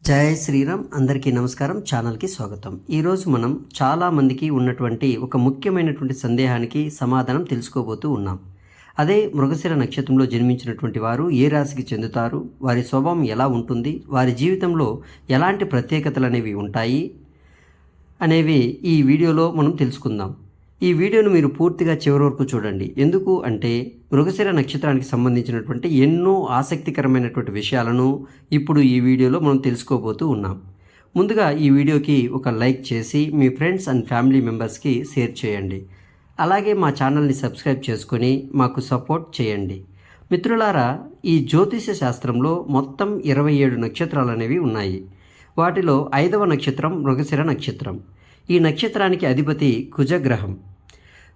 జై శ్రీరామ్. అందరికీ నమస్కారం. ఛానల్కి స్వాగతం. ఈరోజు మనం చాలామందికి ఉన్నటువంటి ఒక ముఖ్యమైనటువంటి సందేహానికి సమాధానం తెలుసుకోబోతూ ఉన్నాం. అదే మృగశిర నక్షత్రంలో జన్మించినటువంటి వారు ఏ రాశికి చెందుతారు, వారి స్వభావం ఎలా ఉంటుంది, వారి జీవితంలో ఎలాంటి ప్రత్యేకతలు అనేవి ఉంటాయి అనేవి ఈ వీడియోలో మనం తెలుసుకుందాం. ఈ వీడియోను మీరు పూర్తిగా చివరి వరకు చూడండి. ఎందుకు అంటే మృగశిర నక్షత్రానికి సంబంధించినటువంటి ఎన్నో ఆసక్తికరమైనటువంటి విషయాలను ఇప్పుడు ఈ వీడియోలో మనం తెలుసుకోబోతూ ఉన్నాం. ముందుగా ఈ వీడియోకి ఒక లైక్ చేసి మీ ఫ్రెండ్స్ అండ్ ఫ్యామిలీ మెంబర్స్కి షేర్ చేయండి. అలాగే మా ఛానల్ని సబ్స్క్రైబ్ చేసుకొని మాకు సపోర్ట్ చేయండి. మిత్రులారా, ఈ జ్యోతిష శాస్త్రంలో మొత్తం 27 నక్షత్రాలు అనేవి ఉన్నాయి. వాటిలో 5వ నక్షత్రం మృగశిర నక్షత్రం. ఈ నక్షత్రానికి అధిపతి కుజగ్రహం.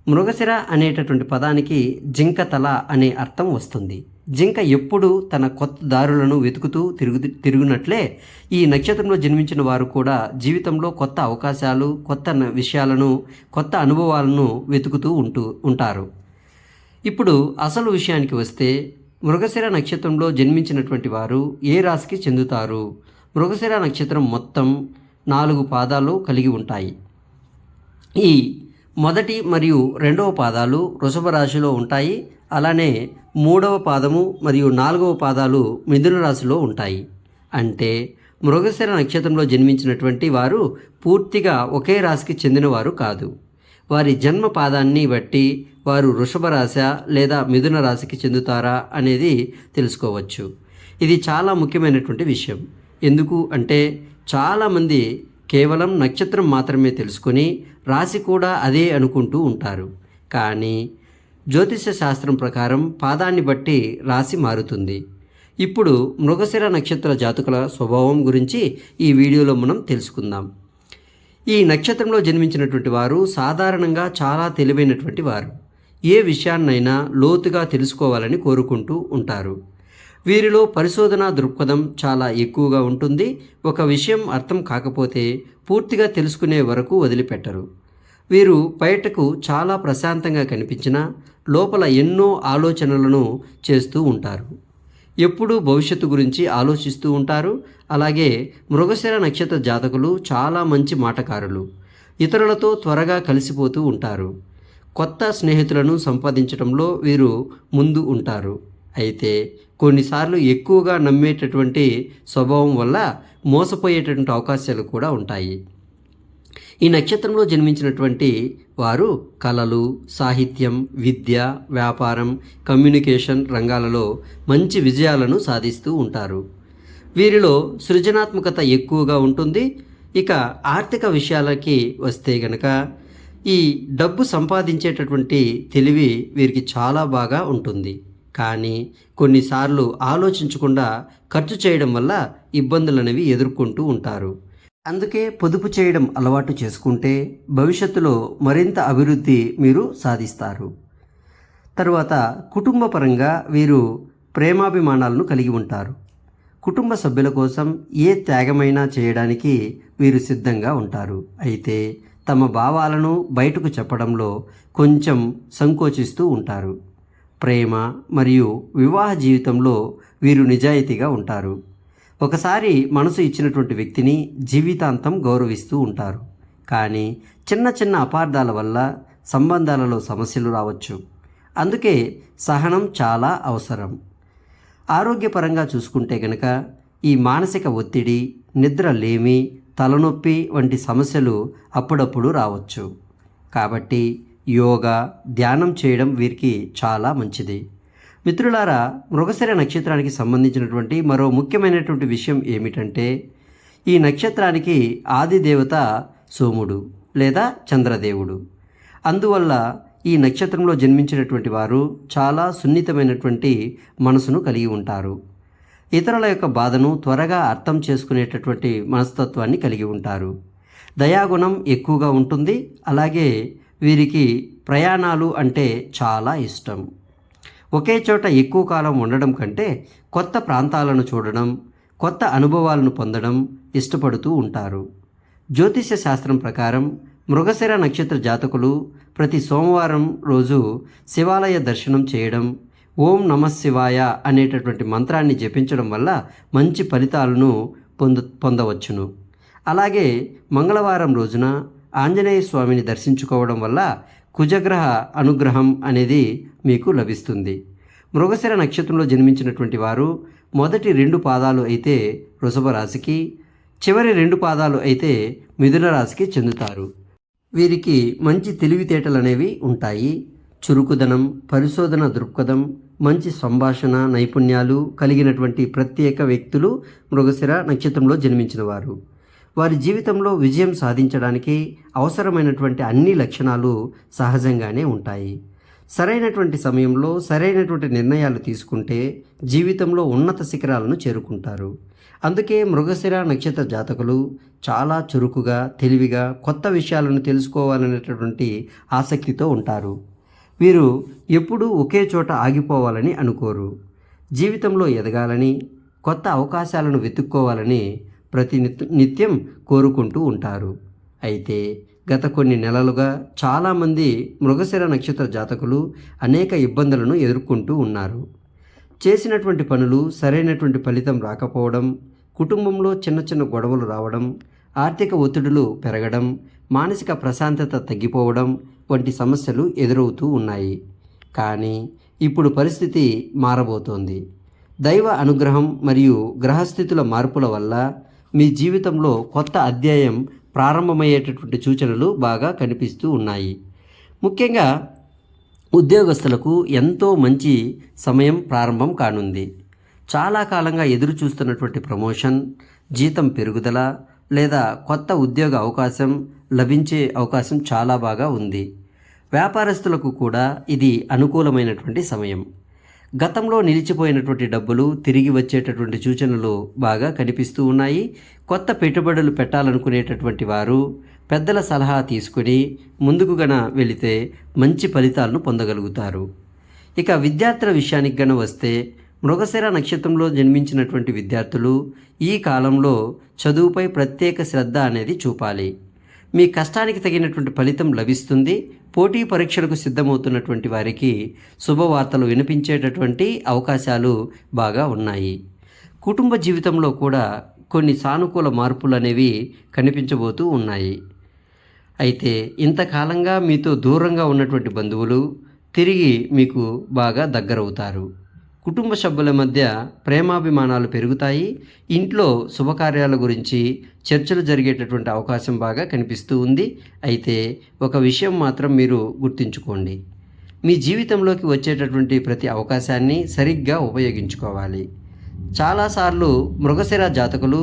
మృగశిర అనేటటువంటి పదానికి జింక తల అనే అర్థం వస్తుంది. జింక ఎప్పుడు తన కొత్త దారులను వెతుకుతూ తిరుగునట్లే ఈ నక్షత్రంలో జన్మించిన వారు కూడా జీవితంలో కొత్త అవకాశాలు, కొత్త విషయాలను, కొత్త అనుభవాలను వెతుకుతూ ఉంటారు. ఇప్పుడు అసలు విషయానికి వస్తే, మృగశిర నక్షత్రంలో జన్మించినటువంటి వారు ఏ రాశికి చెందుతారు? మృగశిర నక్షత్రం మొత్తం 4 పాదాలు కలిగి ఉంటాయి. ఈ మొదటి మరియు 2వ పాదాలు వృషభ రాశిలో ఉంటాయి. అలానే 3వ పాదము మరియు 4వ పాదాలు మిథున రాశిలో ఉంటాయి. అంటే మృగశిర నక్షత్రంలో జన్మించినటువంటి వారు పూర్తిగా ఒకే రాశికి చెందినవారు కాదు. వారి జన్మ పాదాన్ని బట్టి వారు వృషభ రాశి లేదా మిథున రాశికి చెందుతారా అనేది తెలుసుకోవచ్చు. ఇది చాలా ముఖ్యమైనటువంటి విషయం. ఎందుకు అంటే చాలామంది కేవలం నక్షత్రం మాత్రమే తెలుసుకొని రాశి కూడా అదే అనుకుంటూ ఉంటారు. కానీ జ్యోతిష శాస్త్రం ప్రకారం పాదాన్ని బట్టి రాశి మారుతుంది. ఇప్పుడు మృగశిర నక్షత్ర జాతకుల స్వభావం గురించి ఈ వీడియోలో మనం తెలుసుకుందాం. ఈ నక్షత్రంలో జన్మించినటువంటి వారు సాధారణంగా చాలా తెలివైనటువంటి వారు. ఏ విషయాన్నైనా లోతుగా తెలుసుకోవాలని కోరుకుంటూ ఉంటారు. వీరిలో పరిశోధనా దృక్పథం చాలా ఎక్కువగా ఉంటుంది. ఒక విషయం అర్థం కాకపోతే పూర్తిగా తెలుసుకునే వరకు వదిలిపెట్టరు. వీరు బయటకు చాలా ప్రశాంతంగా కనిపించినా లోపల ఎన్నో ఆలోచనలను చేస్తూ ఉంటారు. ఎప్పుడూ భవిష్యత్తు గురించి ఆలోచిస్తూ ఉంటారు. అలాగే మృగశిర నక్షత్ర జాతకులు చాలా మంచి మాటకారులు. ఇతరులతో త్వరగా కలిసిపోతూ ఉంటారు. కొత్త స్నేహితులను సంపాదించడంలో వీరు ముందు ఉంటారు. అయితే కొన్నిసార్లు ఎక్కువగా నమ్మేటటువంటి స్వభావం వల్ల మోసపోయేటటువంటి అవకాశాలు కూడా ఉంటాయి. ఈ నక్షత్రంలో జన్మించినటువంటి వారు కళలు, సాహిత్యం, విద్య, వ్యాపారం, కమ్యూనికేషన్ రంగాలలో మంచి విజయాలను సాధిస్తూ ఉంటారు. వీరిలో సృజనాత్మకత ఎక్కువగా ఉంటుంది. ఇక ఆర్థిక విషయాలకి వస్తే గనక ఈ డబ్బు సంపాదించేటటువంటి తెలివి వీరికి చాలా బాగా ఉంటుంది. కానీ కొన్నిసార్లు ఆలోచించకుండా ఖర్చు చేయడం వల్ల ఇబ్బందులు అనేవి ఎదుర్కొంటూ ఉంటారు. అందుకే పొదుపు చేయడం అలవాటు చేసుకుంటే భవిష్యత్తులో మరింత అభివృద్ధి మీరు సాధిస్తారు. తరువాత కుటుంబ పరంగా వీరు ప్రేమాభిమానాలను కలిగి ఉంటారు. కుటుంబ సభ్యుల కోసం ఏ త్యాగమైనా చేయడానికి వీరు సిద్ధంగా ఉంటారు. అయితే తమ భావాలను బయటకు చెప్పడంలో కొంచెం సంకోచిస్తూ ఉంటారు. ప్రేమ మరియు వివాహ జీవితంలో వీరు నిజాయితీగా ఉంటారు. ఒకసారి మనసు ఇచ్చినటువంటి వ్యక్తిని జీవితాంతం గౌరవిస్తూ ఉంటారు. కానీ చిన్న చిన్న అపార్థాల వల్ల సంబంధాలలో సమస్యలు రావచ్చు. అందుకే సహనం చాలా అవసరం. ఆరోగ్యపరంగా చూసుకుంటే కనుక ఈ మానసిక ఒత్తిడి, నిద్ర లేమి, తలనొప్పి వంటి సమస్యలు అప్పుడప్పుడు రావచ్చు. కాబట్టి యోగా, ధ్యానం చేయడం వీరికి చాలా మంచిది. మిత్రులారా, మృగశిర నక్షత్రానికి సంబంధించినటువంటి మరో ముఖ్యమైనటువంటి విషయం ఏమిటంటే, ఈ నక్షత్రానికి ఆది దేవత సోముడు లేదా చంద్రదేవుడు. అందువల్ల ఈ నక్షత్రంలో జన్మించినటువంటి వారు చాలా సున్నితమైనటువంటి మనసును కలిగి ఉంటారు. ఇతరుల యొక్క బాధను త్వరగా అర్థం చేసుకునేటటువంటి మనస్తత్వాన్ని కలిగి ఉంటారు. దయాగుణం ఎక్కువగా ఉంటుంది. అలాగే వీరికి ప్రయాణాలు అంటే చాలా ఇష్టం. ఒకే చోట ఎక్కువ కాలం ఉండడం కంటే కొత్త ప్రాంతాలను చూడడం, కొత్త అనుభవాలను పొందడం ఇష్టపడుతూ ఉంటారు. జ్యోతిష శాస్త్రం ప్రకారం మృగశిర నక్షత్ర జాతకులు ప్రతి సోమవారం రోజు శివాలయ దర్శనం చేయడం, ఓం నమః శివాయ అనేటటువంటి మంత్రాన్ని జపించడం వల్ల మంచి ఫలితాలను పొందవచ్చును. అలాగే మంగళవారం రోజున ఆంజనేయ స్వామిని దర్శించుకోవడం వల్ల కుజగ్రహ అనుగ్రహం అనేది మీకు లభిస్తుంది. మృగశిర నక్షత్రంలో జన్మించినటువంటి వారు మొదటి 2 పాదాలు అయితే వృషభ రాశికి, చివరి 2 పాదాలు అయితే మిథున రాశికి చెందుతారు. వీరికి మంచి తెలివితేటలు అనేవి ఉంటాయి. చురుకుదనం, పరిశోధన దృక్పథం, మంచి సంభాషణ నైపుణ్యాలు కలిగినటువంటి ప్రత్యేక వ్యక్తులు మృగశిర నక్షత్రంలో జన్మించిన వారు. వారి జీవితంలో విజయం సాధించడానికి అవసరమైనటువంటి అన్ని లక్షణాలు సహజంగానే ఉంటాయి. సరైనటువంటి సమయంలో సరైనటువంటి నిర్ణయాలు తీసుకుంటే జీవితంలో ఉన్నత శిఖరాలను చేరుకుంటారు. అందుకే మృగశిర నక్షత్ర జాతకులు చాలా చురుకుగా, తెలివిగా, కొత్త విషయాలను తెలుసుకోవాలనేటటువంటి ఆసక్తితో ఉంటారు. వీరు ఎప్పుడూ ఒకే చోట ఆగిపోవాలని అనుకోరు. జీవితంలో ఎదగాలని, కొత్త అవకాశాలను వెతుక్కోవాలని నిత్యం కోరుకుంటూ ఉంటారు. అయితే గత కొన్ని నెలలుగా చాలామంది మృగశిర నక్షత్ర జాతకులు అనేక ఇబ్బందులను ఎదుర్కొంటూ ఉన్నారు. చేసినటువంటి పనులు సరైనటువంటి ఫలితం రాకపోవడం, కుటుంబంలో చిన్న చిన్న గొడవలు రావడం, ఆర్థిక ఒత్తిడులు పెరగడం, మానసిక ప్రశాంతత తగ్గిపోవడం వంటి సమస్యలు ఎదురవుతూ ఉన్నాయి. కానీ ఇప్పుడు పరిస్థితి మారబోతోంది. దైవ అనుగ్రహం మరియు గ్రహస్థితుల మార్పుల వల్ల మీ జీవితంలో కొత్త అధ్యాయం ప్రారంభమయ్యేటటువంటి సూచనలు బాగా కనిపిస్తూ ఉన్నాయి. ముఖ్యంగా ఉద్యోగస్తులకు ఎంతో మంచి సమయం ప్రారంభం కానుంది. చాలా కాలంగా ఎదురు చూస్తున్నటువంటి ప్రమోషన్, జీతం పెరుగుదల లేదా కొత్త ఉద్యోగ అవకాశం లభించే అవకాశం చాలా బాగా ఉంది. వ్యాపారస్తులకు కూడా ఇది అనుకూలమైనటువంటి సమయం. గతంలో నిలిచిపోయినటువంటి డబ్బులు తిరిగి వచ్చేటటువంటి సూచనలు బాగా కనిపిస్తూ ఉన్నాయి. కొత్త పెట్టుబడులు పెట్టాలనుకునేటటువంటి వారు పెద్దల సలహా తీసుకుని ముందుకు వెళితే మంచి ఫలితాలను పొందగలుగుతారు. ఇక విద్యార్థుల విషయానికి వస్తే మృగశిర నక్షత్రంలో జన్మించినటువంటి విద్యార్థులు ఈ కాలంలో చదువుపై ప్రత్యేక శ్రద్ధ అనేది చూపాలి. మీ కష్టానికి తగినటువంటి ఫలితం లభిస్తుంది. పోటీ పరీక్షలకు సిద్ధమవుతున్నటువంటి వారికి శుభవార్తలు వినిపించేటటువంటి అవకాశాలు బాగా ఉన్నాయి. కుటుంబ జీవితంలో కూడా కొన్ని సానుకూల మార్పులు అనేవి కనిపించబోతూ ఉన్నాయి. అయితే ఇంతకాలంగా మీతో దూరంగా ఉన్నటువంటి బంధువులు తిరిగి మీకు బాగా దగ్గరవుతారు. కుటుంబ సభ్యుల మధ్య ప్రేమాభిమానాలు పెరుగుతాయి. ఇంట్లో శుభకార్యాల గురించి చర్చలు జరిగేటటువంటి అవకాశం బాగా కనిపిస్తూ ఉంది. అయితే ఒక విషయం మాత్రం మీరు గుర్తుంచుకోండి. మీ జీవితంలోకి వచ్చేటటువంటి ప్రతి అవకాశాన్ని సరిగ్గా ఉపయోగించుకోవాలి. చాలాసార్లు మృగశిర జాతకులు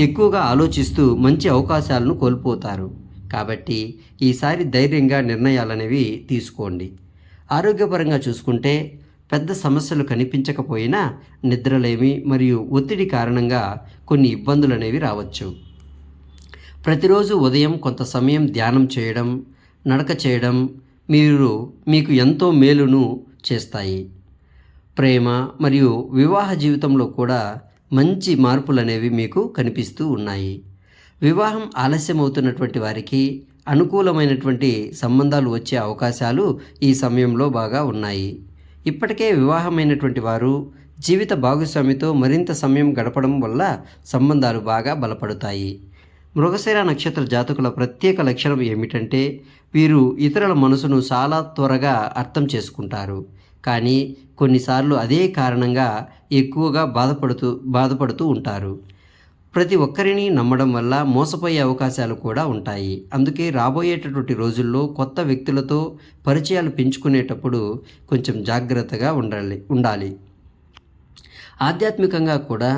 ఎక్కువగా ఆలోచిస్తూ మంచి అవకాశాలను కోల్పోతారు. కాబట్టి ఈసారి ధైర్యంగా నిర్ణయాలనేవి తీసుకోండి. ఆరోగ్యపరంగా చూసుకుంటే పెద్ద సమస్యలు కనిపించకపోయినా నిద్రలేమి మరియు ఒత్తిడి కారణంగా కొన్ని ఇబ్బందులు అనేవి రావచ్చు. ప్రతిరోజు ఉదయం కొంత సమయం ధ్యానం చేయడం, నడక చేయడం మీకు ఎంతో మేలును చేస్తాయి. ప్రేమ మరియు వివాహ జీవితంలో కూడా మంచి మార్పులు అనేవి మీకు కనిపిస్తూ ఉన్నాయి. వివాహం ఆలస్యమవుతున్నటువంటి వారికి అనుకూలమైనటువంటి సంబంధాలు వచ్చే అవకాశాలు ఈ సమయంలో బాగా ఉన్నాయి. ఇప్పటికే వివాహమైనటువంటి వారు జీవిత భాగస్వామితో మరింత సమయం గడపడం వల్ల సంబంధాలు బాగా బలపడతాయి. మృగశిర నక్షత్ర జాతకుల ప్రత్యేక లక్షణం ఏమిటంటే వీరు ఇతరుల మనసును చాలా త్వరగా అర్థం చేసుకుంటారు. కానీ కొన్నిసార్లు అదే కారణంగా ఎక్కువగా బాధపడుతూ ఉంటారు. ప్రతి ఒక్కరిని నమ్మడం వల్ల మోసపోయే అవకాశాలు కూడా ఉంటాయి. అందుకే రాబోయేటటువంటి రోజుల్లో కొత్త వ్యక్తులతో పరిచయాలు పెంచుకునేటప్పుడు కొంచెం జాగ్రత్తగా ఉండాలి. ఆధ్యాత్మికంగా కూడా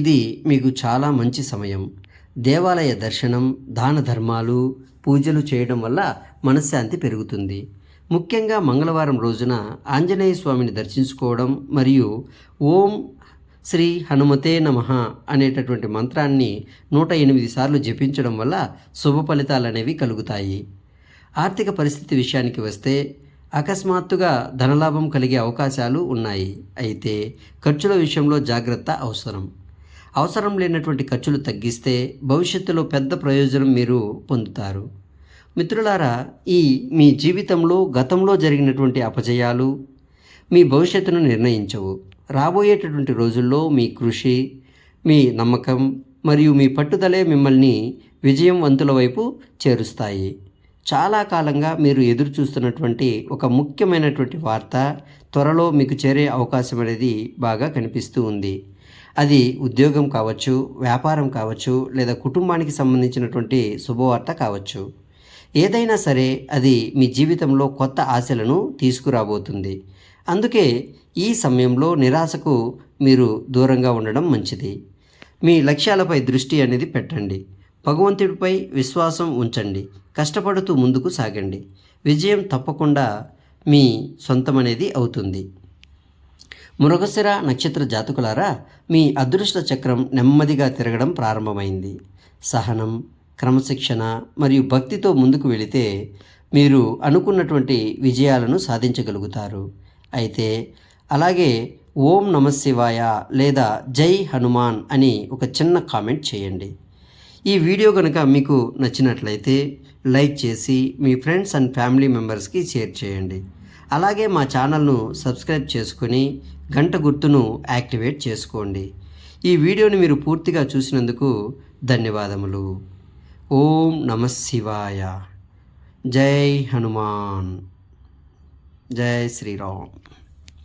ఇది మీకు చాలా మంచి సమయం. దేవాలయ దర్శనం, దాన ధర్మాలు, పూజలు చేయడం వల్ల మనశ్శాంతి పెరుగుతుంది. ముఖ్యంగా మంగళవారం రోజున ఆంజనేయ స్వామిని దర్శించుకోవడం మరియు ఓం శ్రీ హనుమతే నమః అనేటటువంటి మంత్రాన్ని 108 సార్లు జపించడం వల్ల శుభ ఫలితాలు అనేవి కలుగుతాయి. ఆర్థిక పరిస్థితి విషయానికి వస్తే అకస్మాత్తుగా ధనలాభం కలిగే అవకాశాలు ఉన్నాయి. అయితే ఖర్చుల విషయంలో జాగ్రత్త అవసరం. అవసరం లేనటువంటి ఖర్చులు తగ్గిస్తే భవిష్యత్తులో పెద్ద ప్రయోజనం మీరు పొందుతారు. మిత్రులారా, మీ జీవితంలో గతంలో జరిగినటువంటి అపజయాలు మీ భవిష్యత్తును నిర్ణయించవు. రాబోయేటటువంటి రోజుల్లో మీ కృషి, మీ నమ్మకం మరియు మీ పట్టుదలే మిమ్మల్ని విజయవంతుల వైపు చేరుస్తాయి. చాలా కాలంగా మీరు ఎదురు చూస్తున్నటువంటి ఒక ముఖ్యమైనటువంటి వార్త త్వరలో మీకు చేరే అవకాశం అనేది బాగా కనిపిస్తూ ఉంది. అది ఉద్యోగం కావచ్చు, వ్యాపారం కావచ్చు, లేదా కుటుంబానికి సంబంధించినటువంటి శుభవార్త కావచ్చు. ఏదైనా సరే అది మీ జీవితంలో కొత్త ఆశలను తీసుకురాబోతుంది. అందుకే ఈ సమయంలో నిరాశకు మీరు దూరంగా ఉండడం మంచిది. మీ లక్ష్యాలపై దృష్టి అనేది పెట్టండి. భగవంతుడిపై విశ్వాసం ఉంచండి. కష్టపడుతూ ముందుకు సాగండి. విజయం తప్పకుండా మీ సొంతమనేది అవుతుంది. మృగశిర నక్షత్ర జాతకులారా, మీ అదృష్ట చక్రం నెమ్మదిగా తిరగడం ప్రారంభమైంది. సహనం, క్రమశిక్షణ మరియు భక్తితో ముందుకు వెళితే మీరు అనుకున్నటువంటి విజయాలను సాధించగలుగుతారు. అయితే అలాగే ఓం నమఃశివాయ లేదా జై హనుమాన్ అని ఒక చిన్న కామెంట్ చేయండి. ఈ వీడియో కనుక మీకు నచ్చినట్లయితే లైక్ చేసి మీ ఫ్రెండ్స్ అండ్ ఫ్యామిలీ మెంబర్స్కి షేర్ చేయండి. అలాగే మా ఛానల్ను సబ్స్క్రైబ్ చేసుకొని గంట గుర్తును యాక్టివేట్ చేసుకోండి. ఈ వీడియోని మీరు పూర్తిగా చూసినందుకు ధన్యవాదములు. ఓం నమఃశివాయ. జై హనుమాన్. జై శ్రీరామ్.